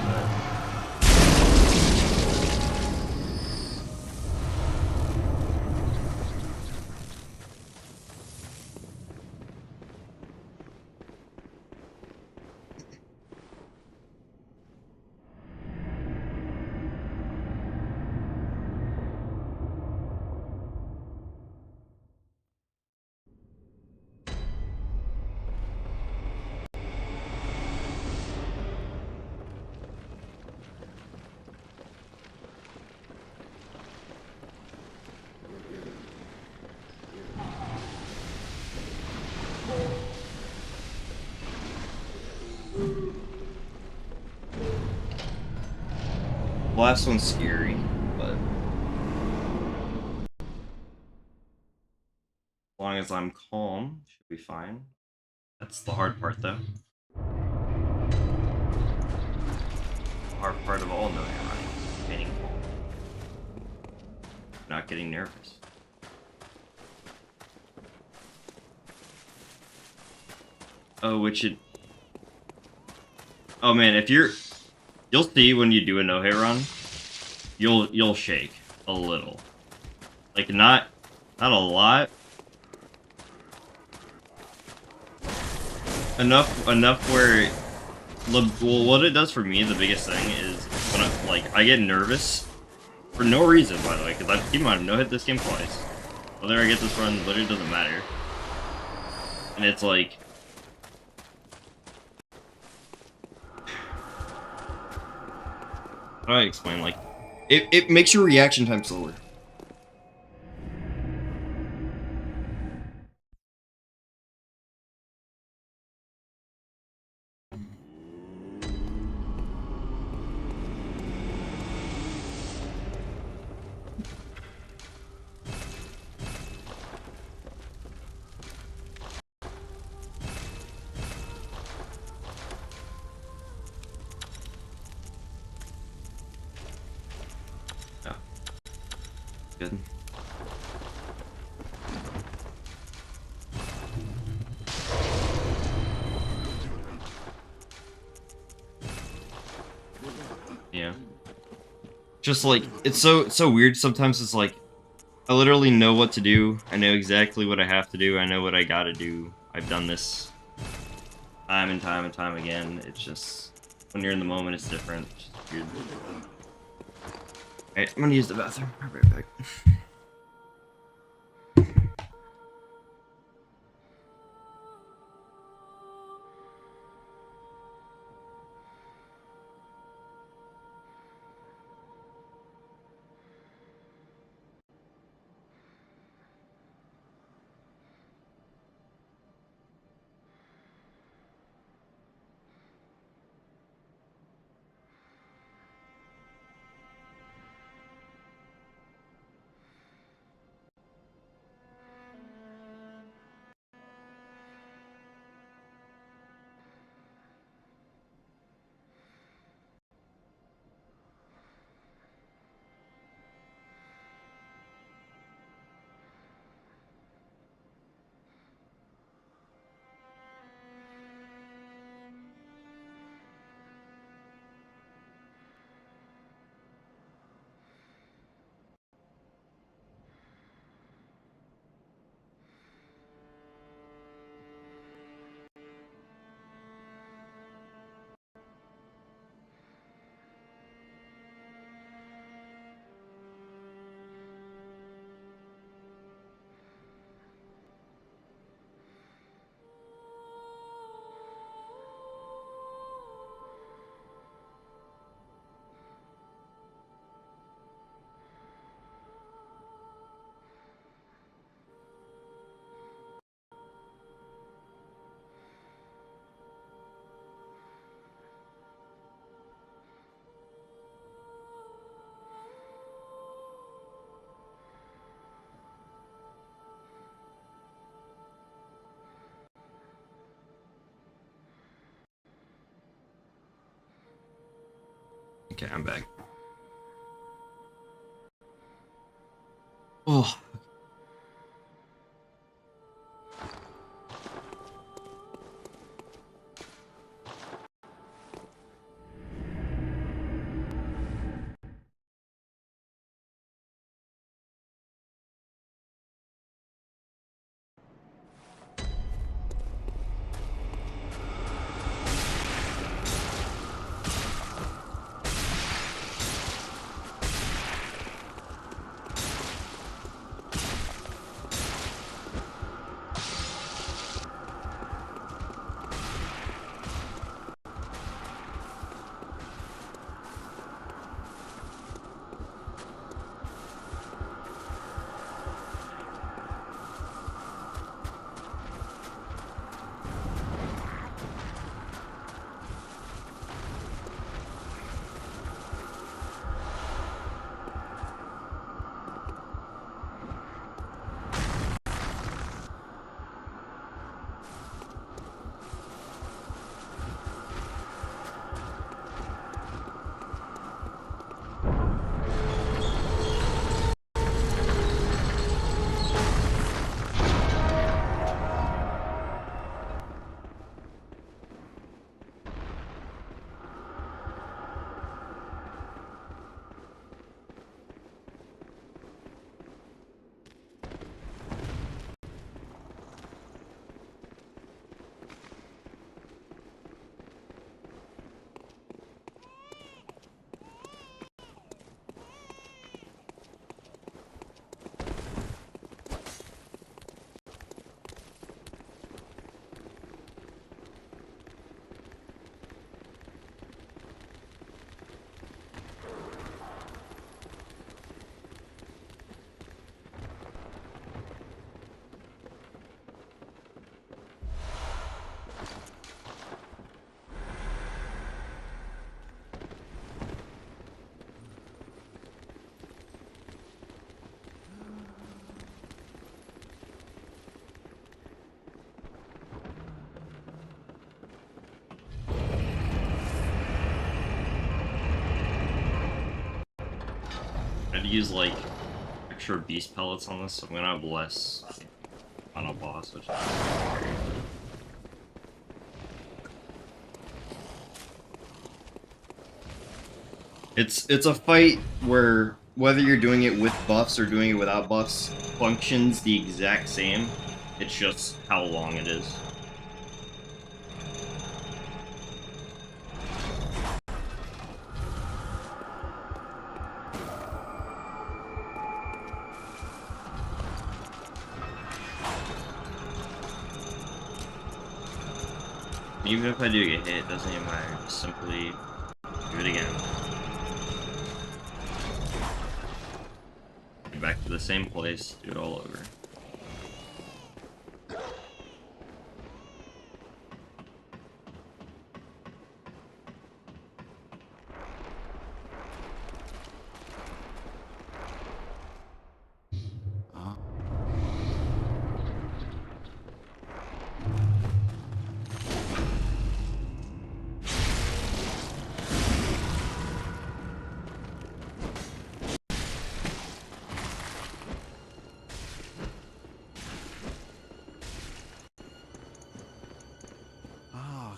Last one's scary, but as long as I'm calm, should be fine. That's the hard part, though. The hard part of all knowing running is remaining calm, not getting nervous. Oh, oh man, if you'll see when you do a no-hit run, you'll shake a little, like not a lot, enough where, well, what it does for me, the biggest thing is when I get nervous for no reason, by the way, because I've no-hit this game twice. Whether I get this run literally doesn't matter, and it's like. How do I explain? Like, it makes your reaction time slower. Good. Yeah. Just like it's so weird sometimes. It's like I literally know what to do. I know exactly what I have to do. I know what I gotta do. I've done this time and time and time again. It's just when you're in the moment, it's different. It's just weird. Alright, I'm gonna use the bathroom. I'll be right back. Okay, I'm back. Oh. I had to use like a extra beast pellets on this, so I'm gonna have less on a boss, which is it's a fight where whether you're doing it with buffs or doing it without buffs functions the exact same. It's just how long it is. Even if I do get hit, it doesn't even matter. Just simply do it again. Get back to the same place, do it all over.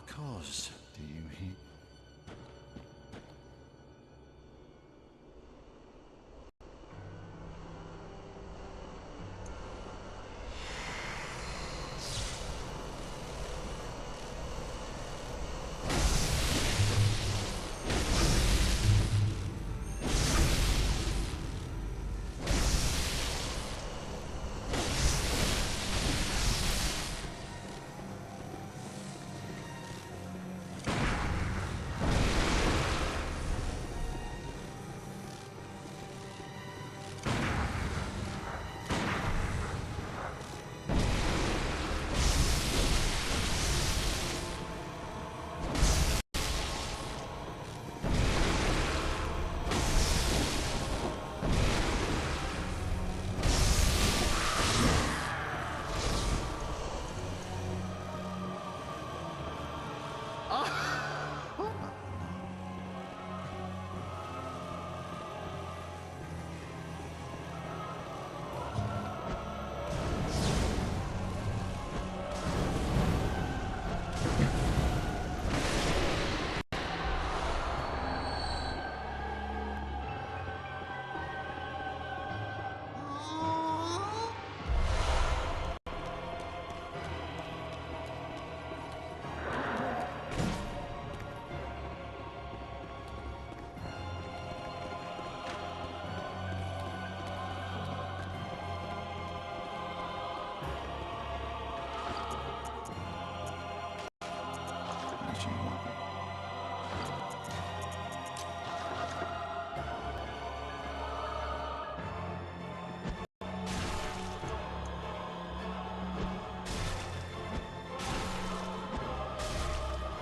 Cause, do you hear?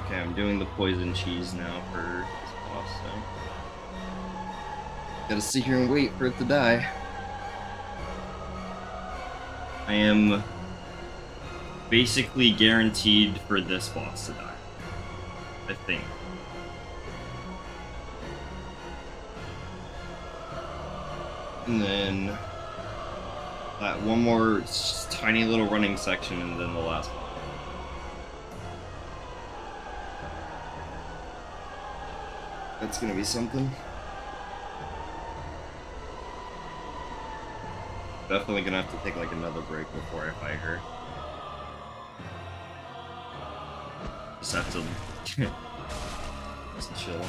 Okay, I'm doing the poison cheese now for this boss, so. Gotta sit here and wait for it to die. I am basically guaranteed for this boss to die. I think. And then that one more tiny little running section, and then the last one. That's gonna be something. Definitely gonna have to take like another break before I fight her. Just have to just chill.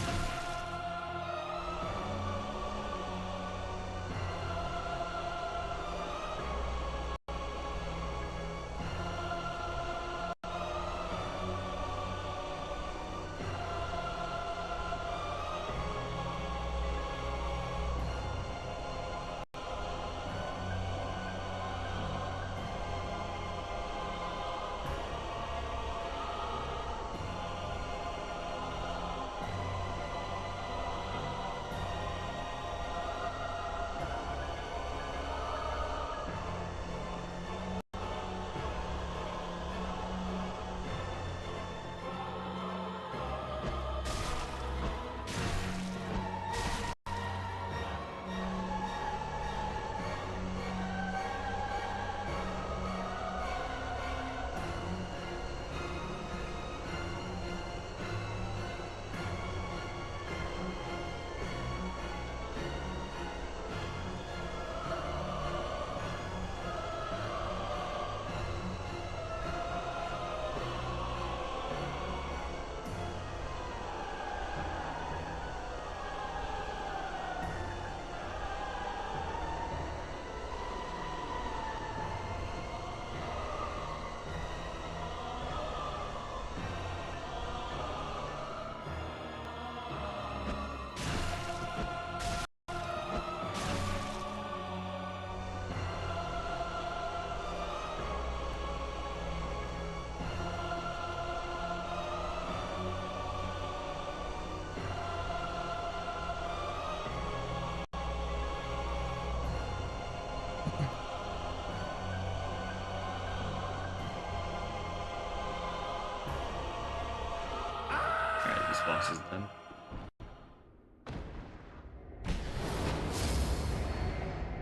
last boss is dead.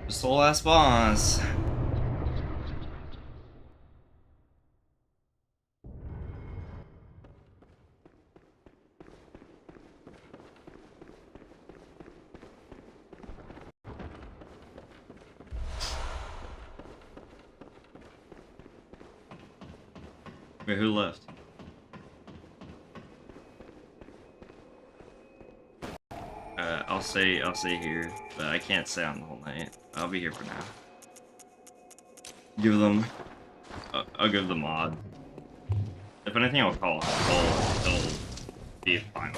Just the last boss. Wait, who left? I'll stay here, but I can't stay on the whole night. I'll be here for now. Give them, I'll give them mod. If anything, I'll call. They'll be fine.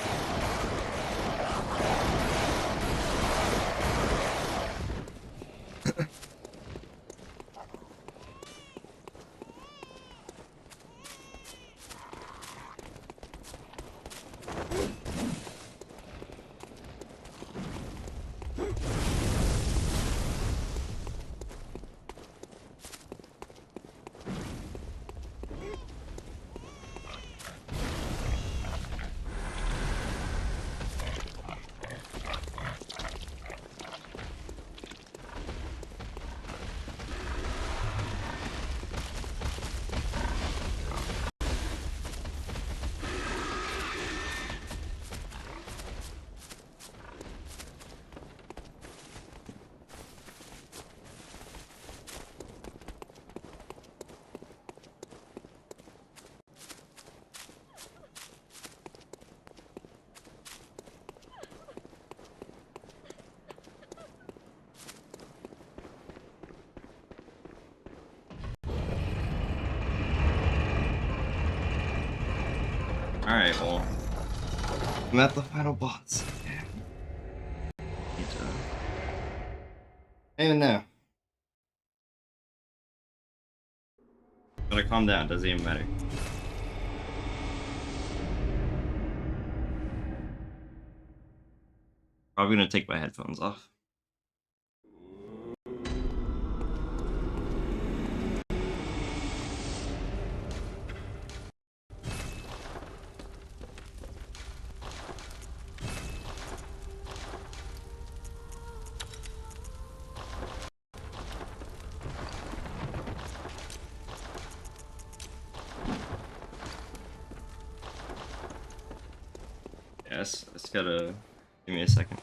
Alright, well, I'm at the final boss. Even now. Gotta calm down, doesn't even matter. Probably gonna take my headphones off. Yes, it's gotta give me a second.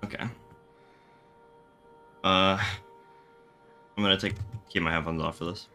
Okay. I'm gonna keep my headphones off for this.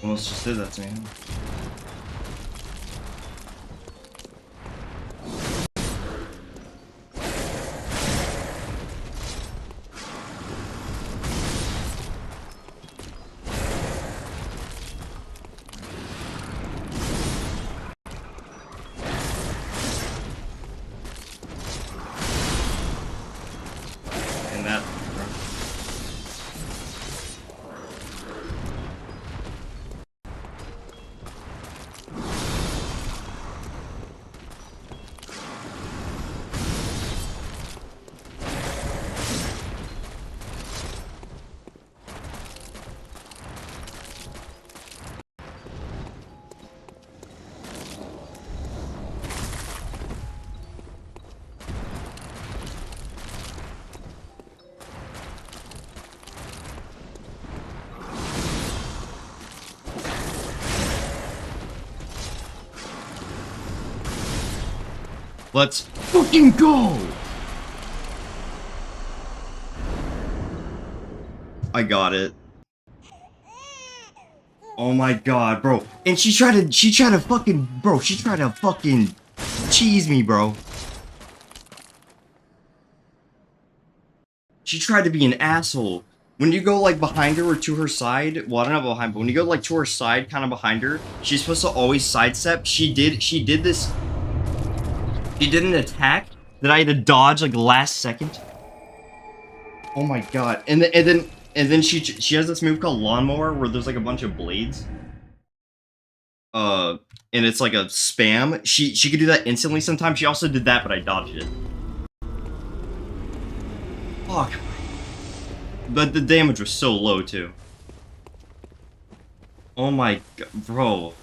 Almost just did that to me. And that. Let's fucking go! I got it. Oh my god, bro. And she tried to fucking cheese me, bro. She tried to be an asshole. When you go like behind her or to her side, well, I don't know behind, but when you go like to her side, kind of behind her, she's supposed to always sidestep. She did this. She did an attack that I had to dodge like last second. Oh my god! And then she has this move called Lawnmower where there's like a bunch of blades. And it's like a spam. She could do that instantly sometimes. She also did that, but I dodged it. Fuck. But the damage was so low too. Oh my god, bro.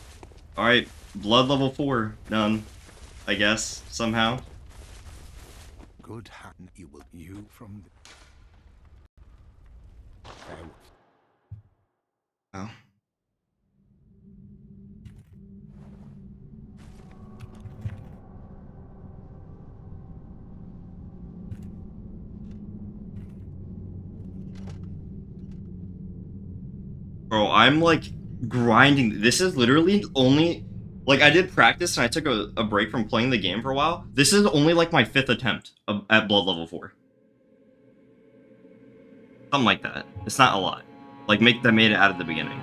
Alright, blood level 4 done. I guess, somehow. Good hand you from the... Oh. Bro, I'm like grinding. This is literally only like I did practice and I took a break from playing the game for a while. This is only like my 5th attempt at blood level 4. Something like that. It's not a lot. Like that made it out at the beginning.